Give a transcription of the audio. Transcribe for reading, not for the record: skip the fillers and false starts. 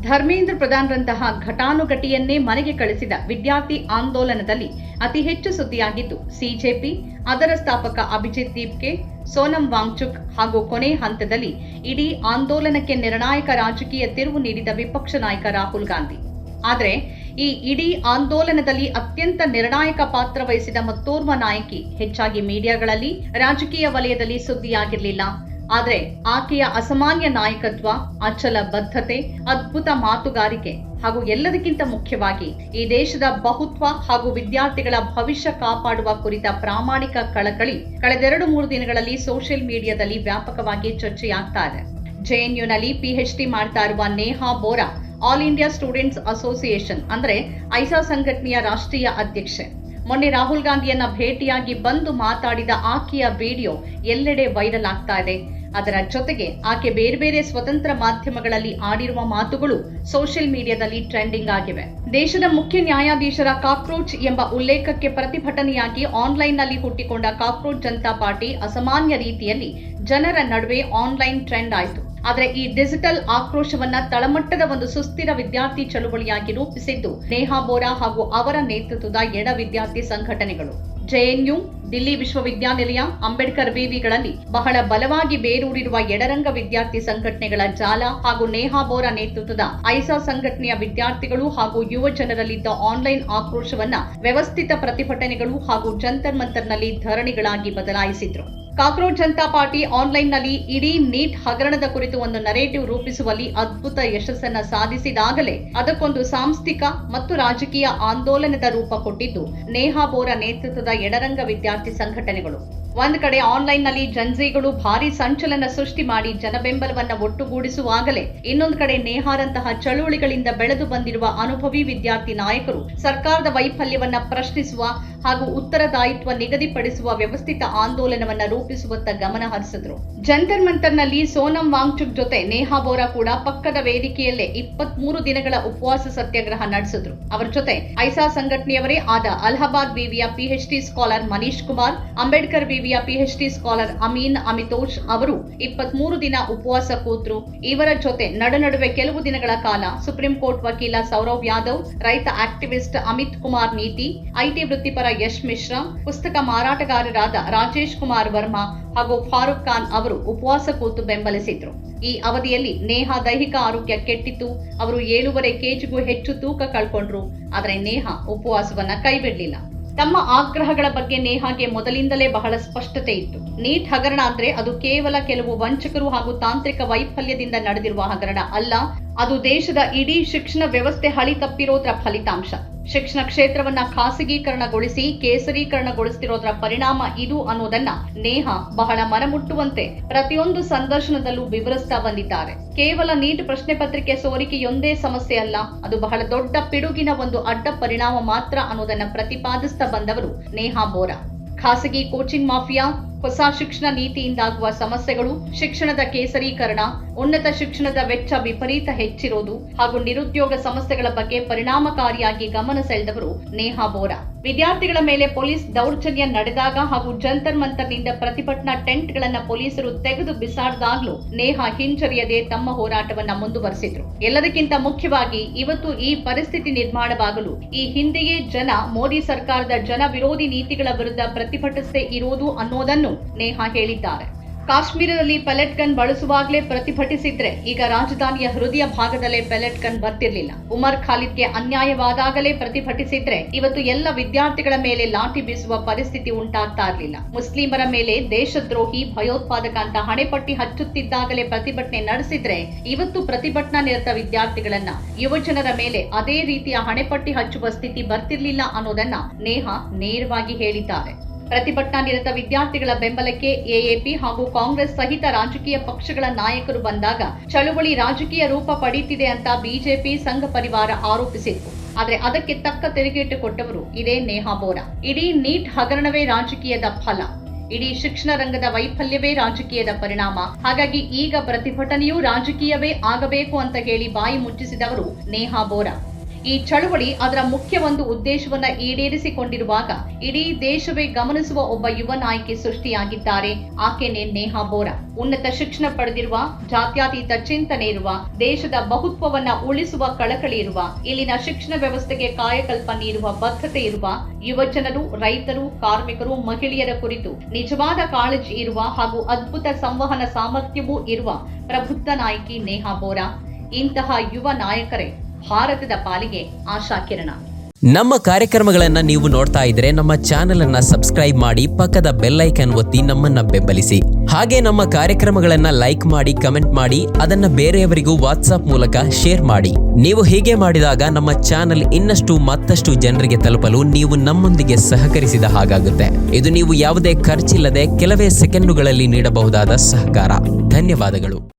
ಧರ್ಮೇಂದ್ರ ಪ್ರಧಾನ್ರಂತಹ ಘಟಾನುಘಟಿಯನ್ನೇ ಮನೆಗೆ ಕಳಿಸಿದ ವಿದ್ಯಾರ್ಥಿ ಆಂದೋಲನದಲ್ಲಿ ಅತಿ ಹೆಚ್ಚು ಸುದ್ದಿಯಾಗಿದ್ದು ಸಿಜೆಪಿ, ಅದರ ಸ್ಥಾಪಕ ಅಭಿಜಿತ್ ದೀಪ್ಗೆ, ಸೋನಂ ವಾಂಗ್ಚುಕ್ ಹಾಗೂ ಕೊನೆ ಹಂತದಲ್ಲಿ ಇಡೀ ಆಂದೋಲನಕ್ಕೆ ನಿರ್ಣಾಯಕ ರಾಜಕೀಯ ತಿರುವು ನೀಡಿದ ವಿಪಕ್ಷ ನಾಯಕ ರಾಹುಲ್ ಗಾಂಧಿ. ಆದರೆ ಈ ಇಡೀ ಆಂದೋಲನದಲ್ಲಿ ಅತ್ಯಂತ ನಿರ್ಣಾಯಕ ಪಾತ್ರ ವಹಿಸಿದ ಮತ್ತೋರ್ವ ನಾಯಕಿ ಹೆಚ್ಚಾಗಿ ಮೀಡಿಯಾಗಳಲ್ಲಿ, ರಾಜಕೀಯ ವಲಯದಲ್ಲಿ ಸುದ್ದಿಯಾಗಿರಲಿಲ್ಲ. ಆದರೆ ಆಕೆಯ ಅಸಾಮಾನ್ಯ ನಾಯಕತ್ವ, ಅಚಲ ಬದ್ಧತೆ, ಅದ್ಭುತ ಮಾತುಗಾರಿಕೆ ಹಾಗೂ ಎಲ್ಲದಕ್ಕಿಂತ ಮುಖ್ಯವಾಗಿ ಈ ದೇಶದ ಬಹುತ್ವ ಹಾಗೂ ವಿದ್ಯಾರ್ಥಿಗಳ ಭವಿಷ್ಯ ಕಾಪಾಡುವ ಕುರಿತ ಪ್ರಾಮಾಣಿಕ ಕಳಕಳಿ ಕಳೆದೆರಡು-ಮೂರು ದಿನಗಳಲ್ಲಿ ಸೋಷಿಯಲ್ ಮೀಡಿಯಾದಲ್ಲಿ ವ್ಯಾಪಕವಾಗಿ ಚರ್ಚೆಯಾಗ್ತಾ ಇದೆ. ಜೆಎನ್ಯುನಲ್ಲಿ ಪಿಎಚ್ಡಿ ಮಾಡ್ತಾ ಇರುವ Neha Bora all India students association ಅಂದ್ರೆ ಐಸಾ ಸಂಘಟನೆಯ ರಾಷ್ಟ್ರೀಯ ಅಧ್ಯಕ್ಷೆ. ಮೊನ್ನೆ ರಾಹುಲ್ ಗಾಂಧಿಯನ್ನ ಭೇಟಿಯಾಗಿ ಬಂದು ಮಾತಾಡಿದ ಆಕೆಯ ವಿಡಿಯೋ ಎಲ್ಲೆಡೆ ವೈರಲ್ ಆಗ್ತಾ ಇದೆ. ಅದರ ಜೊತೆಗೆ ಆಕೆ ಬೇರೆ ಬೇರೆ ಸ್ವತಂತ್ರ ಮಾಧ್ಯಮಗಳಲ್ಲಿ ಆಡಿರುವ ಮಾತುಗಳು ಸೋಷಿಯಲ್ ಮೀಡಿಯಾದಲ್ಲಿ ಟ್ರೆಂಡಿಂಗ್ ಆಗಿವೆ. ದೇಶದ ಮುಖ್ಯ ನ್ಯಾಯಾಧೀಶರ ಕಾಕ್ರೋಚ್ ಎಂಬ ಉಲ್ಲೇಖಕ್ಕೆ ಪ್ರತಿಭಟನೆಯಾಗಿ ಆನ್ಲೈನ್ನಲ್ಲಿ ಹುಟ್ಟಿಕೊಂಡ ಕಾಕ್ರೋಚ್ ಜನತಾ ಪಾರ್ಟಿ ಅಸಾಮಾನ್ಯ ರೀತಿಯಲ್ಲಿ ಜನರ ನಡುವೆ ಆನ್ಲೈನ್ ಟ್ರೆಂಡ್ ಆಯಿತು. ಆದರೆ ಈ ಡಿಜಿಟಲ್ ಆಕ್ರೋಶವನ್ನ ತಳಮಟ್ಟದ ಒಂದು ಸುಸ್ಥಿರ ವಿದ್ಯಾರ್ಥಿ ಚಳುವಳಿಯಾಗಿ ರೂಪಿಸಿದ್ದು ನೇಹಾ ಬೋರಾ ಹಾಗೂ ಅವರ ನೇತೃತ್ವದ ಎಡ ವಿದ್ಯಾರ್ಥಿ ಸಂಘಟನೆಗಳು. ಜೆಎನ್ಯು, ದಿಲ್ಲಿ ವಿಶ್ವವಿದ್ಯಾನಿಲಯ, ಅಂಬೇಡ್ಕರ್ ವಿವಿಗಳಲ್ಲಿ ಬಹಳ ಬಲವಾಗಿ ಬೇರೂರಿರುವ ಎಡರಂಗ ವಿದ್ಯಾರ್ಥಿ ಸಂಘಟನೆಗಳ ಜಾಲ ಹಾಗೂ ನೇಹಾ ಬೋರಾ ನೇತೃತ್ವದ ಐಸಾ ಸಂಘಟನೆಯ ವಿದ್ಯಾರ್ಥಿಗಳು ಹಾಗೂ ಯುವ ಜನರಲ್ಲಿದ್ದ ಆನ್ಲೈನ್ ಆಕ್ರೋಶವನ್ನ ವ್ಯವಸ್ಥಿತ ಪ್ರತಿಭಟನೆಗಳು ಹಾಗೂ ಜಂತರ್ ಮಂತರ್ನಲ್ಲಿ ಧರಣಿಗಳಾಗಿ ಬದಲಾಯಿಸಿದ್ರು. ಕಾಕ್ರೋಚ್ ಜನತಾ ಪಾರ್ಟಿ ಆನ್ಲೈನ್ನಲ್ಲಿ ಇಡೀ ನೀಟ್ ಹಗರಣದ ಕುರಿತು ಒಂದು ನರೇಟಿವ್ ರೂಪಿಸುವಲ್ಲಿ ಅದ್ಭುತ ಯಶಸ್ಸನ್ನ ಸಾಧಿಸಿದಾಗಲೇ ಅದಕ್ಕೊಂದು ಸಾಂಸ್ಥಿಕ ಮತ್ತು ರಾಜಕೀಯ ಆಂದೋಲನದ ರೂಪ ಕೊಟ್ಟಿದ್ದು ನೇಹಾ ಬೋರಾ ನೇತೃತ್ವದ ಎಡರಂಗ ವಿದ್ಯಾರ್ಥಿ ಸಂಘಟನೆಗಳು. ಒಂದ್ ಕಡೆ ಆನ್ಲೈನ್ನಲ್ಲಿ ಜನ್ಜೀಗಳು ಭಾರಿ ಸಂಚಲನ ಸೃಷ್ಟಿ ಮಾಡಿ ಜನಬೆಂಬಲವನ್ನ ಒಟ್ಟುಗೂಡಿಸುವಾಗಲೇ ಇನ್ನೊಂದು ಕಡೆ ನೇಹಾರಂತಹ ಚಳುವಳಿಗಳಿಂದ ಬೆಳೆದು ಬಂದಿರುವ ಅನುಭವಿ ವಿದ್ಯಾರ್ಥಿ ನಾಯಕರು ಸರ್ಕಾರದ ವೈಫಲ್ಯವನ್ನ ಪ್ರಶ್ನಿಸುವ ಹಾಗೂ ಉತ್ತರದಾಯಿತ್ವ ನಿಗದಿಪಡಿಸುವ ವ್ಯವಸ್ಥಿತ ಆಂದೋಲನವನ್ನ ರೂಪಿಸುವತ್ತ ಗಮನ ಹರಿಸಿದ್ರು. ಜಂತರ್ ಮಂತರ್ನಲ್ಲಿ ಸೋನಂ ವಾಂಗ್ಚುಕ್ ಜೊತೆ ನೇಹಾ ಬೋರಾ ಕೂಡ ಪಕ್ಕದ ವೇದಿಕೆಯಲ್ಲೇ 23 ದಿನಗಳ ಉಪವಾಸ ಸತ್ಯಾಗ್ರಹ ನಡೆಸಿದ್ರು. ಅವರ ಜೊತೆ ಐಸಾ ಸಂಘಟನೆಯವರೇ ಆದ ಅಲಹಾಬಾದ್ ವಿವಿಯ ಪಿಎಚ್ಡಿ ಸ್ಕಾಲರ್ ಮನೀಶ್ ಕುಮಾರ್, ಅಂಬೇಡ್ಕರ್ ವಿವಿಯ ಪಿಎಚ್ಡಿ ಸ್ಕಾಲರ್ ಅಮೀನ್ ಅಮಿತೋಷ್ ಅವರು 23 ದಿನ ಉಪವಾಸ ಕೂತ್ರು. ಇವರ ಜೊತೆ ನಡುವೆ ಕೆಲವು ದಿನಗಳ ಕಾಲ ಸುಪ್ರೀಂ ಕೋರ್ಟ್ ವಕೀಲ ಸೌರವ್ ಯಾದವ್, ರೈತ ಆಕ್ಟಿವಿಸ್ಟ್ ಅಮಿತ್ ಕುಮಾರ್ ನೀತಿ, ಐಟಿ ವೃತ್ತಿಪರ ಯಶ್ ಮಿಶ್ರಾ, ಪುಸ್ತಕ ಮಾರಾಟಗಾರರಾದ ರಾಜೇಶ್ ಕುಮಾರ್ ವರ್ಮಾ ಹಾಗೂ ಫಾರೂಕ್ ಖಾನ್ ಅವರು ಉಪವಾಸ ಕೂತು ಬೆಂಬಲಿಸಿದ್ರು. ಈ ಅವಧಿಯಲ್ಲಿ ನೇಹಾ ದೈಹಿಕ ಆರೋಗ್ಯ ಕೆಟ್ಟಿತ್ತು. ಅವರು 7.5 kgಗೂ ಹೆಚ್ಚು ತೂಕ ಕಳ್ಕೊಂಡ್ರು. ಆದರೆ ನೇಹಾ ಉಪವಾಸವನ್ನ ಕೈಬಿಡಲಿಲ್ಲ. ತಮ್ಮ ಆಗ್ರಹಗಳ ಬಗ್ಗೆ ನೇಹಾಗೆ ಮೊದಲಿಂದಲೇ ಬಹಳ ಸ್ಪಷ್ಟತೆ ಇತ್ತು. ನೀಟ್ ಹಗರಣ ಅಂದ್ರೆ ಅದು ಕೇವಲ ಕೆಲವು ವಂಚಕರು ಹಾಗೂ ತಾಂತ್ರಿಕ ವೈಫಲ್ಯದಿಂದ ನಡೆದಿರುವ ಹಗರಣ ಅಲ್ಲ, ಅದು ದೇಶದ ಇಡೀ ಶಿಕ್ಷಣ ವ್ಯವಸ್ಥೆ ಹಳಿ ತಪ್ಪಿರೋದ್ರ ಫಲಿತಾಂಶ. ಶಿಕ್ಷಣ ಕ್ಷೇತ್ರವನ್ನ ಖಾಸಗೀಕರಣಗೊಳಿಸಿ ಕೇಸರೀಕರಣಗೊಳಿಸುತ್ತಿರೋದ್ರ ಪರಿಣಾಮ ಇದು ಅನ್ನೋದನ್ನ ನೇಹಾ ಬಹಳ ಮನಮುಟ್ಟುವಂತೆ ಪ್ರತಿಯೊಂದು ಸಂದರ್ಶನದಲ್ಲೂ ವಿವರಿಸ್ತಾ ಬಂದಿದ್ದಾರೆ. ಕೇವಲ ನೀಟ್ ಪ್ರಶ್ನೆ ಪತ್ರಿಕೆ ಸೋರಿಕೆಯೊಂದೇ ಸಮಸ್ಯೆ ಅಲ್ಲ, ಅದು ಬಹಳ ದೊಡ್ಡ ಪಿಡುಗಿನ ಒಂದು ಅಡ್ಡ ಪರಿಣಾಮ ಮಾತ್ರ ಅನ್ನೋದನ್ನ ಪ್ರತಿಪಾದಿಸ್ತಾ ಬಂದವರು ನೇಹಾ ಬೋರಾ. ಖಾಸಗಿ ಕೋಚಿಂಗ್ ಮಾಫಿಯಾ, ಹೊಸ ಶಿಕ್ಷಣ ನೀತಿಯಿಂದಾಗುವ ಸಮಸ್ಯೆಗಳು, ಶಿಕ್ಷಣದ ಕೇಸರೀಕರಣ, ಉನ್ನತ ಶಿಕ್ಷಣದ ವೆಚ್ಚ ವಿಪರೀತ ಹೆಚ್ಚಿರೋದು ಹಾಗೂ ನಿರುದ್ಯೋಗ ಸಮಸ್ಯೆಗಳ ಬಗ್ಗೆ ಪರಿಣಾಮಕಾರಿಯಾಗಿ ಗಮನ ಸೆಳೆದವರು ನೇಹಾ ಬೋರಾ. ವಿದ್ಯಾರ್ಥಿಗಳ ಮೇಲೆ ಪೊಲೀಸ್ ದೌರ್ಜನ್ಯ ನಡೆದಾಗ ಹಾಗೂ ಜಂತರ್ ಮಂತರ್ನಿಂದ ಪ್ರತಿಭಟನಾ ಟೆಂಟ್ಗಳನ್ನ ಪೊಲೀಸರು ತೆಗೆದು ಬಿಸಾಡಿದಾಗ್ಲೂ ನೇಹಾ ಹಿಂಜರಿಯದೆ ತಮ್ಮ ಹೋರಾಟವನ್ನ ಮುಂದುವರೆಸಿದ್ರು. ಎಲ್ಲದಕ್ಕಿಂತ ಮುಖ್ಯವಾಗಿ ಇವತ್ತು ಈ ಪರಿಸ್ಥಿತಿ ನಿರ್ಮಾಣವಾಗಲು ಈ ಹಿಂದೆಯೇ ಜನ ಮೋದಿ ಸರ್ಕಾರದ ಜನ ವಿರೋಧಿ ನೀತಿಗಳ ವಿರುದ್ಧ ಪ್ರತಿಭಟಿಸದೇ ಇರುವುದು ಅನ್ನೋದನ್ನು ನೇಹಾ ಹೇಳಿದ್ದಾರೆ. ಕಾಶ್ಮೀರದಲ್ಲಿ ಪೆಲೆಟ್ ಗನ್ ಬಳಸುವಾಗಲೇ ಪ್ರತಿಭಟಿಸಿದ್ರೆ ಈಗ ರಾಜಧಾನಿಯ ಹೃದಯ ಭಾಗದಲ್ಲೇ ಪೆಲೆಟ್ ಗನ್ ಬರ್ತಿರ್ಲಿಲ್ಲ. ಉಮರ್ ಖಾಲಿದ್ಗೆ ಅನ್ಯಾಯವಾದಾಗಲೇ ಪ್ರತಿಭಟಿಸಿದ್ರೆ ಇವತ್ತು ಎಲ್ಲ ವಿದ್ಯಾರ್ಥಿಗಳ ಮೇಲೆ ಲಾಠಿ ಬೀಸುವ ಪರಿಸ್ಥಿತಿ ಉಂಟಾಗ್ತಾ ಇರಲಿಲ್ಲ. ಮುಸ್ಲಿಮರ ಮೇಲೆ ದೇಶದ್ರೋಹಿ, ಭಯೋತ್ಪಾದಕ ಅಂತ ಹಣೆಪಟ್ಟಿ ಹಚ್ಚುತ್ತಿದ್ದಾಗಲೇ ಪ್ರತಿಭಟನೆ ನಡೆಸಿದ್ರೆ ಇವತ್ತು ಪ್ರತಿಭಟನಾ ನಿರತ ವಿದ್ಯಾರ್ಥಿಗಳನ್ನ, ಯುವಜನರ ಮೇಲೆ ಅದೇ ರೀತಿಯ ಹಣೆಪಟ್ಟಿ ಹಚ್ಚುವ ಸ್ಥಿತಿ ಬರ್ತಿರ್ಲಿಲ್ಲ ಅನ್ನೋದನ್ನ ನೇಹಾ ನೇರವಾಗಿ ಹೇಳಿದ್ದಾರೆ. ಪ್ರತಿಭಟನಾ ನಿರತ ವಿದ್ಯಾರ್ಥಿಗಳ ಬೆಂಬಲಕ್ಕೆ ಎಎಪಿ ಹಾಗೂ ಕಾಂಗ್ರೆಸ್ ಸಹಿತ ರಾಜಕೀಯ ಪಕ್ಷಗಳ ನಾಯಕರು ಬಂದಾಗ ಚಳುವಳಿ ರಾಜಕೀಯ ರೂಪ ಪಡೆಯುತ್ತಿದೆ ಅಂತ ಬಿಜೆಪಿ ಸಂಘ ಪರಿವಾರ ಆರೋಪಿಸಿತ್ತು. ಆದರೆ ಅದಕ್ಕೆ ತಕ್ಕ ತಿರುಗೇಟು ಕೊಟ್ಟವರು ಇದೇ ನೇಹಾ ಬೋರಾ. ಇಡೀ ನೀಟ್ ಹಗರಣವೇ ರಾಜಕೀಯದ ಫಲ, ಇಡೀ ಶಿಕ್ಷಣ ರಂಗದ ವೈಫಲ್ಯವೇ ರಾಜಕೀಯದ ಪರಿಣಾಮ. ಹಾಗಾಗಿ ಈಗ ಪ್ರತಿಭಟನೆಯೂ ರಾಜಕೀಯವೇ ಆಗಬೇಕು ಅಂತ ಹೇಳಿ ಬಾಯಿ ಮುಚ್ಚಿಸಿದವರು ನೇಹಾ ಬೋರಾ. ಈ ಚಳವಳಿ ಅದರ ಮುಖ್ಯ ಒಂದು ಉದ್ದೇಶವನ್ನ ಈಡೇರಿಸಿಕೊಂಡಿರುವಾಗ ಇಡೀ ದೇಶವೇ ಗಮನಿಸುವ ಒಬ್ಬ ಯುವ ನಾಯಕಿ ಸೃಷ್ಟಿಯಾಗಿದ್ದಾರೆ. ಆಕೆನೇ ನೇಹಾ ಬೋರಾ. ಉನ್ನತ ಶಿಕ್ಷಣ ಪಡೆದಿರುವ, ಜಾತ್ಯತೀತ ಚಿಂತನೆ ಇರುವ, ದೇಶದ ಬಹುತ್ವವನ್ನ ಉಳಿಸುವ ಕಳಕಳಿ ಇರುವ, ಇಲ್ಲಿನ ಶಿಕ್ಷಣ ವ್ಯವಸ್ಥೆಗೆ ಕಾಯಕಲ್ಪ ನೀಡುವ ಬದ್ಧತೆ ಇರುವ, ಯುವ ಜನರು, ರೈತರು, ಕಾರ್ಮಿಕರು, ಮಹಿಳೆಯರ ಕುರಿತು ನಿಜವಾದ ಕಾಳಜಿ ಇರುವ ಹಾಗೂ ಅದ್ಭುತ ಸಂವಹನ ಸಾಮರ್ಥ್ಯವೂ ಇರುವ ಪ್ರಬುದ್ಧ ನಾಯಕಿ ನೇಹಾ ಬೋರಾ. ಇಂತಹ ಯುವ ನಾಯಕರೇ ಭಾರತದ ಪಾಲಿಗೆ ಆಶಾಕಿರಣ. ನಮ್ಮ ಕಾರ್ಯಕ್ರಮಗಳನ್ನು ನೀವು ನೋಡ್ತಾ ಇದ್ರೆ ನಮ್ಮ ಚಾನೆಲ್ ಅನ್ನ ಸಬ್ಸ್ಕ್ರೈಬ್ ಮಾಡಿ, ಪಕ್ಕದ ಬೆಲ್ ಐಕಾನ್ ಒತ್ತಿ ನಮ್ಮನ್ನ ಬೆಂಬಲಿಸಿ. ಹಾಗೆ ನಮ್ಮ ಕಾರ್ಯಕ್ರಮಗಳನ್ನ ಲೈಕ್ ಮಾಡಿ, ಕಮೆಂಟ್ ಮಾಡಿ, ಅದನ್ನ ಬೇರೆಯವರಿಗೂ ವಾಟ್ಸ್ಆಪ್ ಮೂಲಕ ಶೇರ್ ಮಾಡಿ. ನೀವು ಹೀಗೆ ಮಾಡಿದಾಗ ನಮ್ಮ ಚಾನೆಲ್ ಇನ್ನಷ್ಟು ಮತ್ತಷ್ಟು ಜನರಿಗೆ ತಲುಪಲು ನೀವು ನಮ್ಮೊಂದಿಗೆ ಸಹಕರಿಸಿದ ಹಾಗಾಗುತ್ತೆ. ಇದು ನೀವು ಯಾವುದೇ ಖರ್ಚಿಲ್ಲದೆ ಕೆಲವೇ ಸೆಕೆಂಡುಗಳಲ್ಲಿ ನೀಡಬಹುದಾದ ಸಹಕಾರ. ಧನ್ಯವಾದಗಳು.